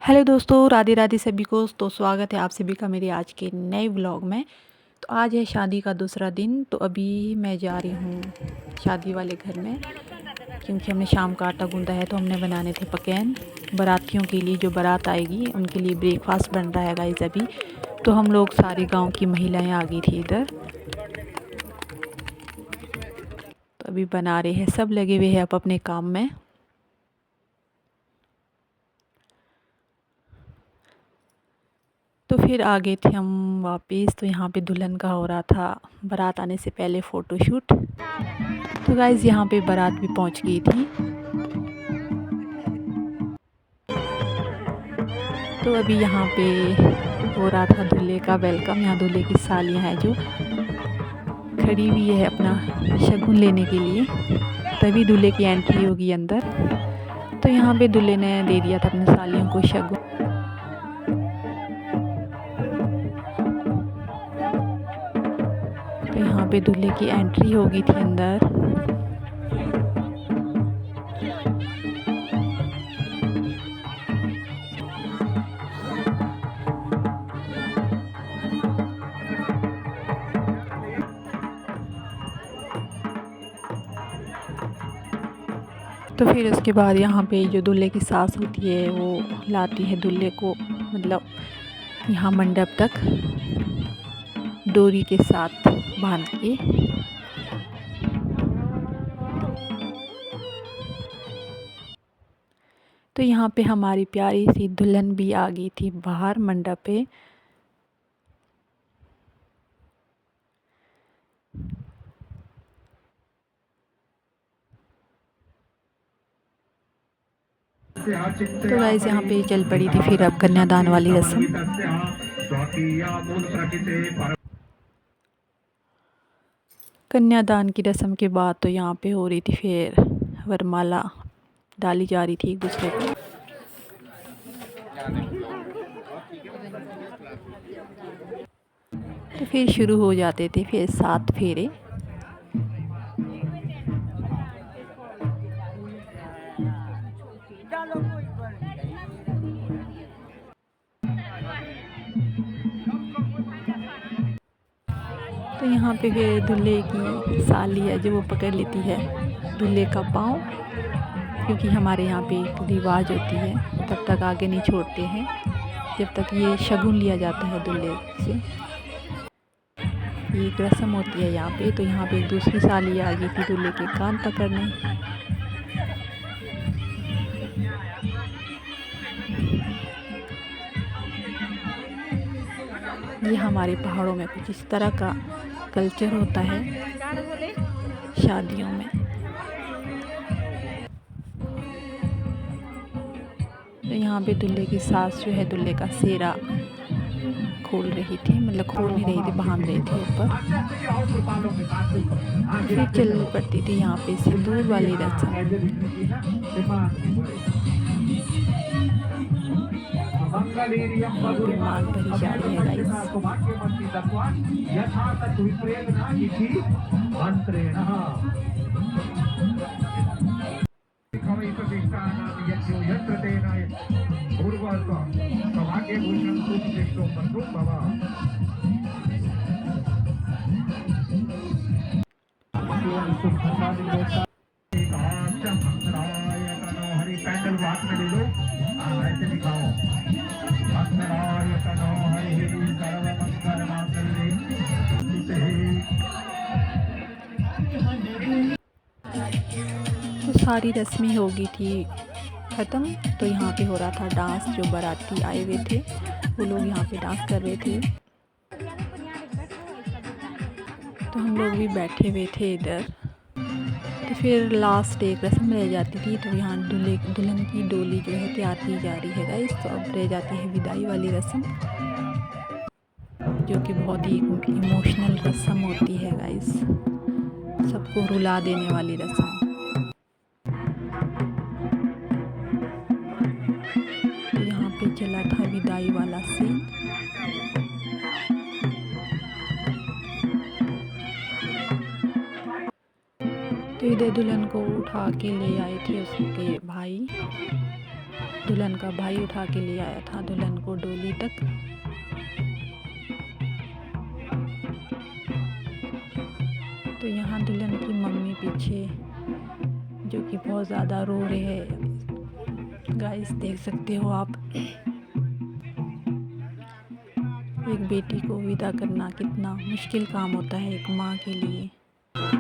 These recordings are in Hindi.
हेलो दोस्तों, राधे राधे सभी को। तो स्वागत है आप सभी का मेरे आज के नए व्लॉग में। तो आज है शादी का दूसरा दिन। तो अभी मैं जा रही हूँ शादी वाले घर में, क्योंकि हमने शाम का आटा गूंदा है। तो हमने बनाने थे पकैन बारातियों के लिए, जो बारात आएगी उनके लिए ब्रेकफास्ट बन रहा है गाइस अभी। तो हम लोग सारे गाँव की महिलाएँ आ गई थी इधर, तो अभी बना रहे हैं। सब लगे हुए हैं अपने काम में। तो फिर आ गए थे हम वापस। तो यहाँ पे दुल्हन का हो रहा था बारात आने से पहले फ़ोटोशूट। तो गाइज़ यहाँ पे बारात भी पहुँच गई थी। तो अभी यहाँ पे हो रहा था दूल्हे का वेलकम। यहाँ दूल्हे की सालियाँ हैं जो खड़ी हुई है अपना शगुन लेने के लिए, तभी दूल्हे की एंट्री होगी अंदर। तो यहाँ पे दूल्हे ने दे दिया था अपनी सालियों को शगुन। तो यहाँ पे दूल्हे की एंट्री हो गई थी अंदर। तो फिर उसके बाद यहाँ पे जो दूल्हे की सास होती है वो लाती है दूल्हे को, मतलब यहाँ मंडप तक डोरी के साथ बांध के। तो यहाँ पे हमारी प्यारी सी दुल्हन भी आ गई थी बाहर मंडप पे। तो गाइस यहाँ पे चल पड़ी थी फिर अब कन्यादान वाली रस्म। कन्यादान की रस्म के बाद तो यहाँ पे हो रही थी फिर वरमाला डाली जा रही थी एक दूसरे को। तो फिर शुरू हो जाते थे फिर 7 फेरे। तो यहाँ पे फिर दूल्हे की साली है जो वो पकड़ लेती है दूल्हे का पाँव, क्योंकि हमारे यहाँ पे एक रिवाज होती है, तब तक आगे नहीं छोड़ते हैं जब तक ये शगुन लिया जाता है दूल्हे से। ये एक रस्म होती है यहाँ पे। तो यहाँ पे एक दूसरी साली आ गई थी दूल्हे के कान पकड़ने। ये हमारे पहाड़ों में कुछ इस तरह का कल्चर होता है शादियों में। तो यहाँ पे दूल्हे की सास जो है दूल्हे का सेहरा खोल रही थी, मतलब खोल नहीं रही थी, बांध रही थी ऊपर। फिर चल पड़ती थी यहाँ पे सिंदूर वाली रस्म। मांग भरी जा रही है गाइस। तो सारी रस्में हो गई थी ख़त्म। तो यहाँ पे हो रहा था डांस। जो बाराती आए हुए थे वो लोग यहाँ पे डांस कर रहे थे। तो हम लोग भी बैठे हुए थे इधर। तो फिर लास्ट एक रस्म रह जाती थी। तो यहाँ दूल्हे दुल्हन की डोली जो है तैयार की जा रही है गाइस। तो अब रह जाती है विदाई वाली रस्म, जो कि बहुत ही इमोशनल रस्म होती है गाइस, सबको रुला देने वाली रस्म। तो यहाँ पे चला था विदाई वाला सीन। तो इधर दुल्हन को उठा के ले आए थे उसके भाई। दुल्हन का भाई उठा के ले आया था दुल्हन को डोली तक। तो यहाँ दुल्हन की मम्मी पीछे जो कि बहुत ज़्यादा रो रहे हैं गाइस, देख सकते हो आप। एक बेटी को विदा करना कितना मुश्किल काम होता है एक माँ के लिए, माँ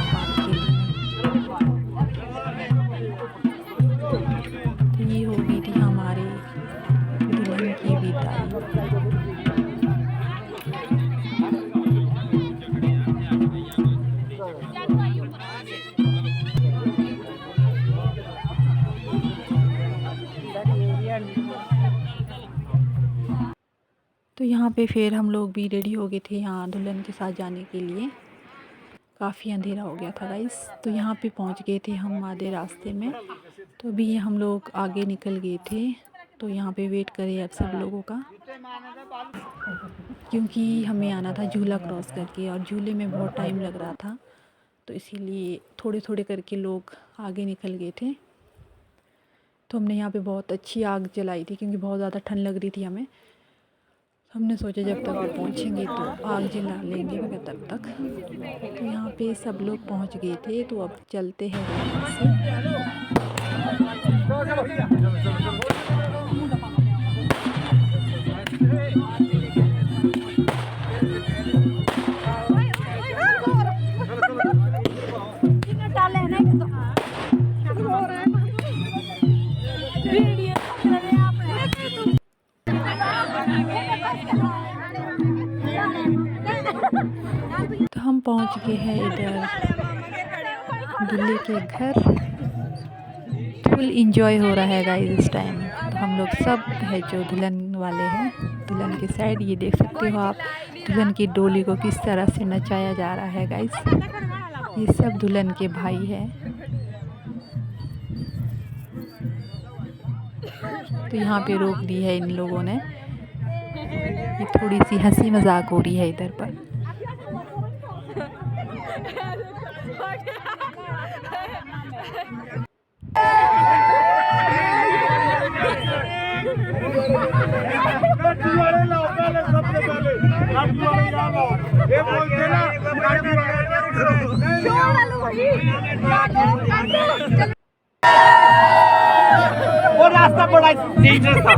बाप के लिए। तो ये हो गई थी हमारे दुल्हन की विदाई। तो यहाँ पे फिर हम लोग भी रेडी हो गए थे यहाँ दुल्हन के साथ जाने के लिए। काफ़ी अंधेरा हो गया था गाइस। तो यहाँ पे पहुँच गए थे हम आधे रास्ते में। तो अभी हम लोग आगे निकल गए थे। तो यहाँ पे वेट करें अब सब लोगों का, क्योंकि हमें आना था झूला क्रॉस करके और झूले में बहुत टाइम लग रहा था। तो इसीलिए थोड़े थोड़े करके लोग आगे निकल गए थे। तो हमने यहाँ पे बहुत अच्छी आग जलाई थी क्योंकि बहुत ज़्यादा ठंड लग रही थी हमें। हमने सोचा जब तक वो पहुँचेंगे तो आग जला लेंगे मगर तब तक। तो यहाँ पे सब लोग पहुँच गए थे। तो अब चलते हैं यहाँ से। तो हम पहुंच गए हैं इधर दूल्हे के घर। फुल इंजॉय हो रहा है गाइस इस टाइम। तो हम लोग सब है जो दुल्हन वाले हैं, दुल्हन की साइड ये देख सकते हो आप दुल्हन की डोली को किस तरह से नचाया जा रहा है गाइस। ये सब दुल्हन के भाई हैं। तो यहाँ पे रोक दी है इन लोगों ने। ये थोड़ी सी हंसी मजाक हो रही है इधर पर। वो रास्ता बड़ा डेंजरस था।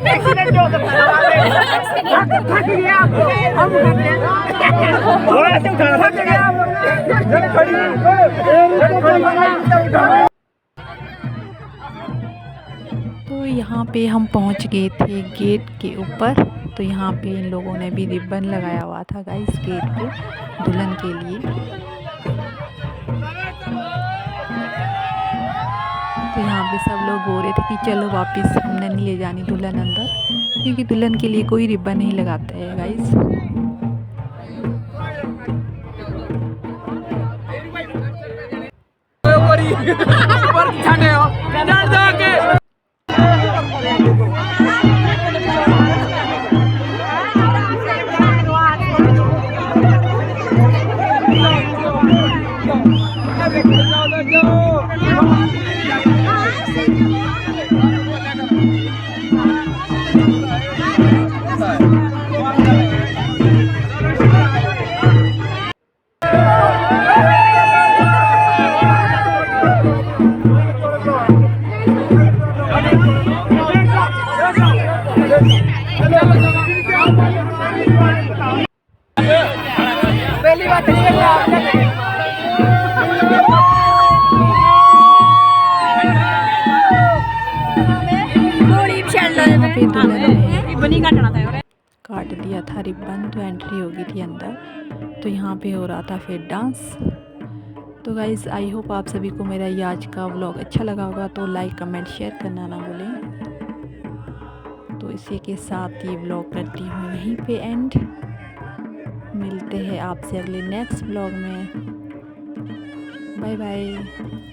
एक्सीडेंट हो सकता है। थक गया हम थोड़ा से उठा थक गया। तो यहाँ पे हम पहुँच गए थे गेट के ऊपर। तो यहाँ पे इन लोगों ने भी रिबन लगाया हुआ था गाइस गेट पे दुल्हन के लिए। तो यहाँ पे सब लोग बोल रहे थे कि चलो वापस, हमने नहीं ले जानी दुल्हन अंदर, क्योंकि दुल्हन के लिए कोई रिबन नहीं लगाता है गाइस। पहली बात काट दिया था रिबन। तो एंट्री हो गई थी अंदर। तो यहाँ पे हो रहा था फिर डांस। तो गाइज़ आई होप आप सभी को मेरा ये आज का व्लॉग अच्छा लगा होगा। तो लाइक कमेंट शेयर करना ना भूलें। तो इसी के साथ ये व्लॉग करती हूँ यहीं पे एंड। मिलते हैं आपसे अगले नेक्स्ट व्लॉग में। Bye bye.